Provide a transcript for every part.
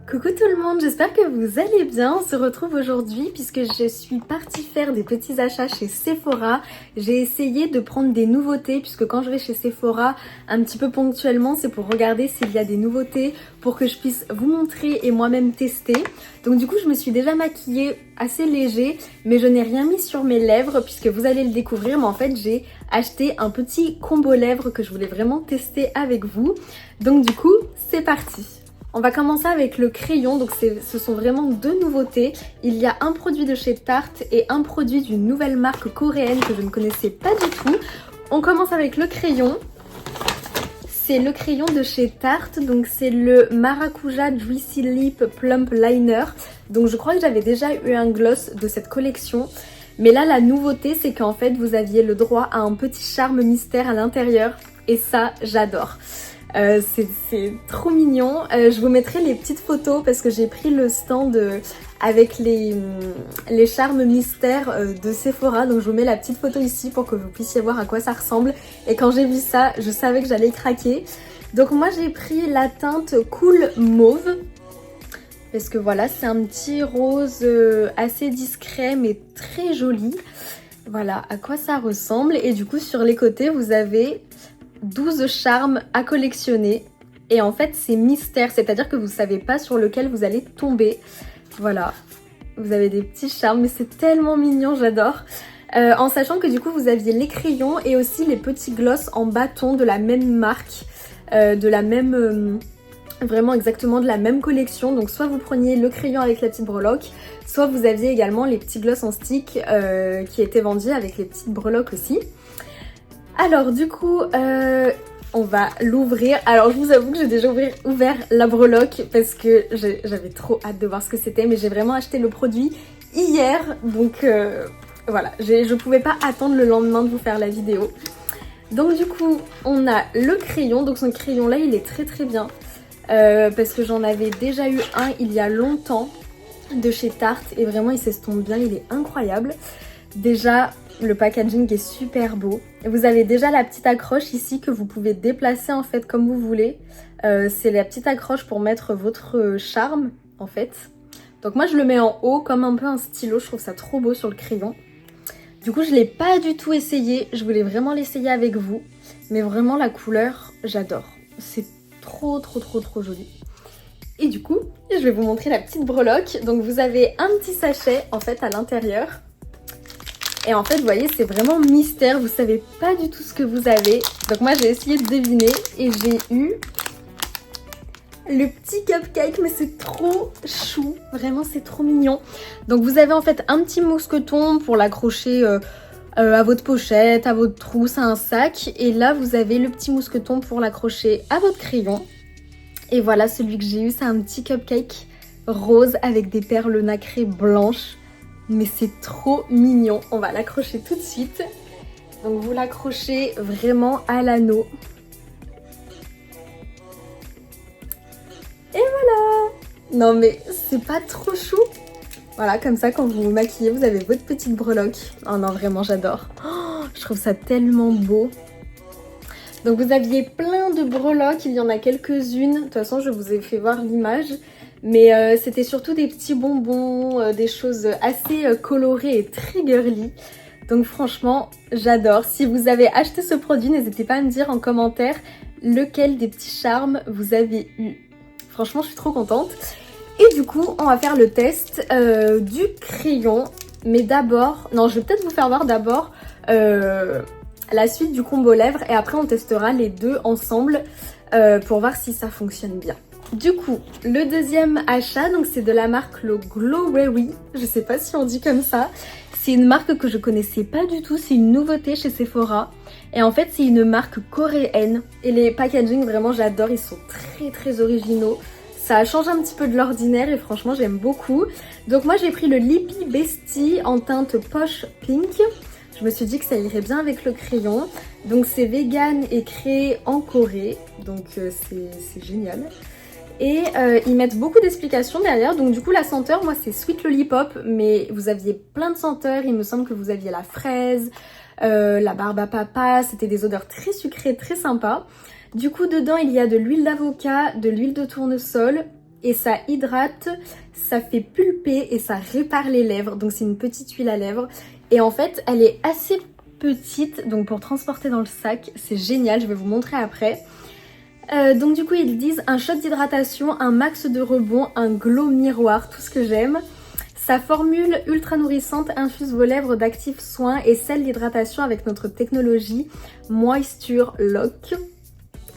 Coucou tout le monde, j'espère que vous allez bien. On se retrouve aujourd'hui puisque je suis partie faire des petits achats chez Sephora. J'ai essayé de prendre des nouveautés puisque quand je vais chez Sephora un petit peu ponctuellement, c'est pour regarder s'il y a des nouveautés pour que je puisse vous montrer et moi-même tester. Donc du coup je me suis déjà maquillée assez léger, mais je n'ai rien mis sur mes lèvres puisque vous allez le découvrir. Mais en fait j'ai acheté un petit combo lèvres que je voulais vraiment tester avec vous. Donc du coup c'est parti. On va commencer avec le crayon, donc ce sont vraiment deux nouveautés. Il y a un produit de chez Tarte et un produit d'une nouvelle marque coréenne que je ne connaissais pas du tout. On commence avec le crayon. C'est le crayon de chez Tarte, donc c'est le Maracuja Juicy Lip Plump Liner. Donc je crois que j'avais déjà eu un gloss de cette collection. Mais là la nouveauté c'est qu'en fait vous aviez le droit à un petit charme mystère à l'intérieur. Et ça j'adore. C'est trop mignon. Je vous mettrai les petites photos parce que j'ai pris le stand avec les charmes mystères de Sephora. Donc je vous mets la petite photo ici pour que vous puissiez voir à quoi ça ressemble. Et quand j'ai vu ça, je savais que j'allais craquer. Donc moi j'ai pris la teinte Cool Mauve. Parce que voilà, c'est un petit rose assez discret mais très joli. Voilà à quoi ça ressemble. Et du coup sur les côtés vous avez 12 charmes à collectionner et en fait c'est mystère, c'est-à-dire que vous savez pas sur lequel vous allez tomber. Voilà, vous avez des petits charmes mais c'est tellement mignon, j'adore. En sachant que du coup vous aviez les crayons et aussi les petits gloss en bâton de la même marque, de la même... vraiment exactement de la même collection. Donc soit vous preniez le crayon avec la petite breloque, soit vous aviez également les petits gloss en stick qui étaient vendus avec les petites breloques aussi. Alors du coup, on va l'ouvrir. Alors je vous avoue que j'ai déjà ouvert la breloque parce que j'avais trop hâte de voir ce que c'était. Mais j'ai vraiment acheté le produit hier. Donc voilà, je pouvais pas attendre le lendemain de vous faire la vidéo. Donc du coup, on a le crayon. Donc ce crayon là, il est très très bien. Parce que j'en avais déjà eu un il y a longtemps de chez Tarte. Et vraiment, il s'estompe bien, il est incroyable. Déjà... le packaging est super beau. Vous avez déjà la petite accroche ici que vous pouvez déplacer en fait comme vous voulez. C'est la petite accroche pour mettre votre charme en fait. Donc moi je le mets en haut comme un peu un stylo. Je trouve ça trop beau sur le crayon. Du coup je ne l'ai pas du tout essayé. Je voulais vraiment l'essayer avec vous. Mais vraiment la couleur j'adore. C'est trop joli. Et du coup je vais vous montrer la petite breloque. Donc vous avez un petit sachet en fait à l'intérieur. Et en fait, vous voyez, c'est vraiment mystère. Vous savez pas du tout ce que vous avez. Donc moi, j'ai essayé de deviner et j'ai eu le petit cupcake. Mais c'est trop chou. Vraiment, c'est trop mignon. Donc vous avez en fait un petit mousqueton pour l'accrocher à votre pochette, à votre trousse, à un sac. Et là, vous avez le petit mousqueton pour l'accrocher à votre crayon. Et voilà, celui que j'ai eu, c'est un petit cupcake rose avec des perles nacrées blanches. Mais c'est trop mignon. On va l'accrocher tout de suite. Donc vous l'accrochez vraiment à l'anneau. Et voilà. Non mais c'est pas trop chou. Voilà, comme ça quand vous vous maquillez, vous avez votre petite breloque. Oh non, vraiment j'adore. Oh, je trouve ça tellement beau. Donc vous aviez plein de breloques. Il y en a quelques-unes. De toute façon, je vous ai fait voir l'image. Mais c'était surtout des petits bonbons, des choses assez colorées et très girly. Donc franchement, j'adore. Si vous avez acheté ce produit, n'hésitez pas à me dire en commentaire lequel des petits charmes vous avez eu. Franchement, je suis trop contente. Et du coup, on va faire le test du crayon. Mais d'abord, non, je vais peut-être vous faire voir d'abord la suite du combo lèvres. Et après, on testera les deux ensemble pour voir si ça fonctionne bien. Du coup, le deuxième achat, donc c'est de la marque le Glowberry, je sais pas si on dit comme ça. C'est une marque que je connaissais pas du tout, c'est une nouveauté chez Sephora. Et en fait, c'est une marque coréenne. Et les packaging, vraiment, j'adore, ils sont très originaux. Ça change un petit peu de l'ordinaire et franchement, j'aime beaucoup. Donc moi, j'ai pris le Lippy Bestie en teinte Posh Pink. Je me suis dit que ça irait bien avec le crayon. Donc c'est vegan et créé en Corée, donc c'est génial. Et ils mettent beaucoup d'explications derrière. Donc du coup la senteur, moi c'est Sweet Lollipop. Mais vous aviez plein de senteurs. Il me semble que vous aviez la fraise, la barbe à papa, c'était des odeurs très sucrées, très sympas. Du coup dedans il y a de l'huile d'avocat, de l'huile de tournesol et ça hydrate, ça fait pulper et ça répare les lèvres. Donc c'est une petite huile à lèvres et en fait elle est assez petite, donc pour transporter dans le sac, c'est génial, je vais vous montrer après. Donc du coup ils disent un shot d'hydratation, un max de rebond, un glow miroir, tout ce que j'aime. Sa formule ultra nourrissante infuse vos lèvres d'actifs soins et scelle l'hydratation avec notre technologie Moisture Lock.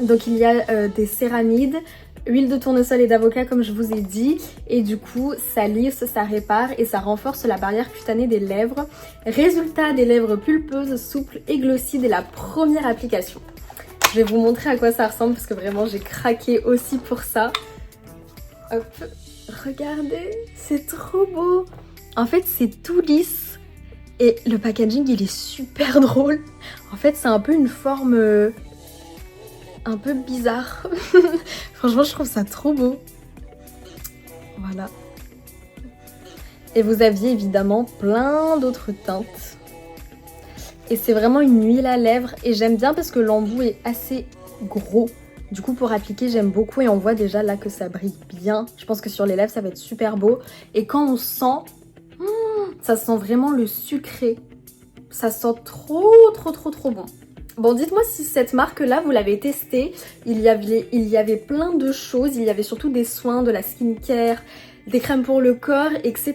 Donc il y a des céramides, huile de tournesol et d'avocat comme je vous ai dit. Et du coup ça lisse, ça répare et ça renforce la barrière cutanée des lèvres. Résultat, des lèvres pulpeuses, souples et glossy dès la première application. Je vais vous montrer à quoi ça ressemble parce que vraiment j'ai craqué aussi pour ça. Hop, regardez, c'est trop beau. En fait c'est tout lisse et le packaging il est super drôle. En fait c'est un peu une forme un peu bizarre. Franchement je trouve ça trop beau. Voilà. Et vous aviez évidemment plein d'autres teintes. Et c'est vraiment une huile à lèvres et j'aime bien parce que l'embout est assez gros. Du coup pour appliquer j'aime beaucoup et on voit déjà là que ça brille bien. Je pense que sur les lèvres ça va être super beau. Et quand on sent, ça sent vraiment le sucré. Ça sent trop bon. Bon dites-moi si cette marque là vous l'avez testée. Il y avait plein de choses. Il y avait surtout des soins, de la skincare, des crèmes pour le corps, etc.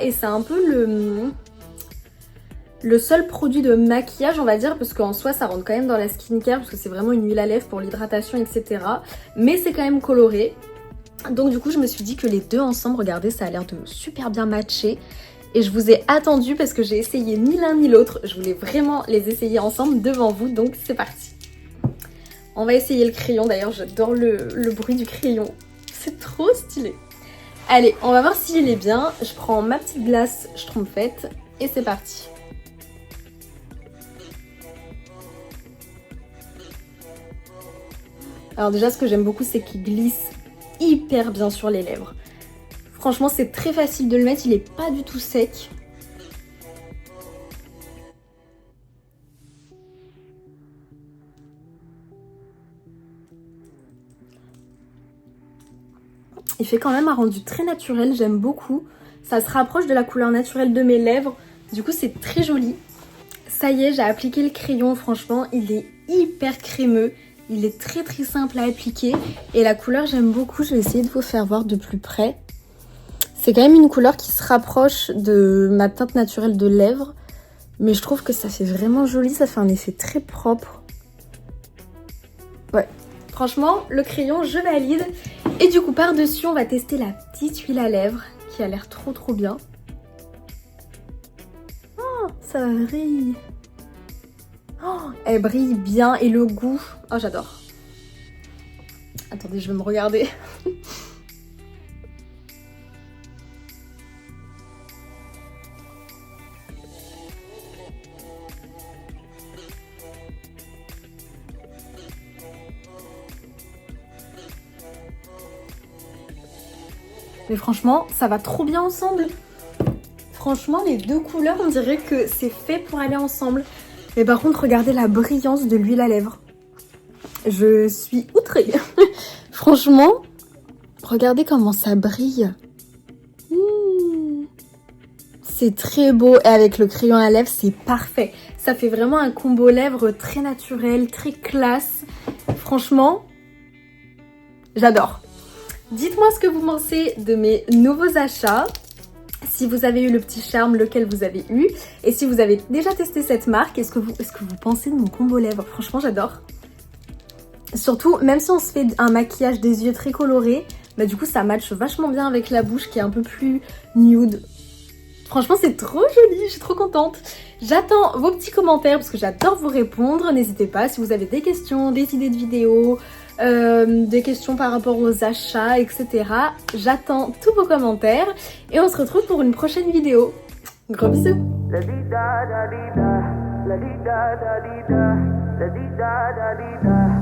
Et c'est un peu le seul produit de maquillage on va dire, parce qu'en soi ça rentre quand même dans la skincare parce que c'est vraiment une huile à lèvres pour l'hydratation, etc. Mais c'est quand même coloré. Donc du coup je me suis dit que les deux ensemble, regardez, ça a l'air de super bien matcher. Et je vous ai attendu parce que j'ai essayé ni l'un ni l'autre. Je voulais vraiment les essayer ensemble devant vous, donc c'est parti. On va essayer le crayon, d'ailleurs j'adore le bruit du crayon. C'est trop stylé. Allez, on va voir s'il est bien. Je prends ma petite glace schtroumpfette et c'est parti. Alors déjà ce que j'aime beaucoup c'est qu'il glisse hyper bien sur les lèvres. Franchement c'est très facile de le mettre, il est pas du tout sec. Il fait quand même un rendu très naturel, j'aime beaucoup. Ça se rapproche de la couleur naturelle de mes lèvres, du coup c'est très joli. Ça y est, j'ai appliqué le crayon, franchement il est hyper crémeux. Il est très simple à appliquer et la couleur j'aime beaucoup, je vais essayer de vous faire voir de plus près. C'est quand même une couleur qui se rapproche de ma teinte naturelle de lèvres, mais je trouve que ça fait vraiment joli, ça fait un effet très propre. Ouais, franchement le crayon je valide. Et du coup par dessus on va tester la petite huile à lèvres qui a l'air trop bien. Oh, ça brille. Oh, elle brille bien et le goût, oh j'adore. Attendez, je vais me regarder. Mais franchement, ça va trop bien ensemble. Franchement, les deux couleurs, on dirait que c'est fait pour aller ensemble. Mais par contre, regardez la brillance de l'huile à lèvres. Je suis outrée. Franchement, regardez comment ça brille. C'est très beau et avec le crayon à lèvres, c'est parfait. Ça fait vraiment un combo lèvres très naturel, très classe. Franchement, j'adore. Dites-moi ce que vous pensez de mes nouveaux achats. Si vous avez eu le petit charme, lequel vous avez eu. Et si vous avez déjà testé cette marque, est-ce que vous pensez de mon combo lèvres? Franchement, j'adore. Surtout, même si on se fait un maquillage des yeux très coloré, bah du coup, ça matche vachement bien avec la bouche qui est un peu plus nude. Franchement, c'est trop joli, je suis trop contente. J'attends vos petits commentaires parce que j'adore vous répondre. N'hésitez pas si vous avez des questions, des idées de vidéos, des questions par rapport aux achats, etc. J'attends tous vos commentaires et on se retrouve pour une prochaine vidéo. Gros bisous. La di da da di da, la di da da di da, la di da da di da.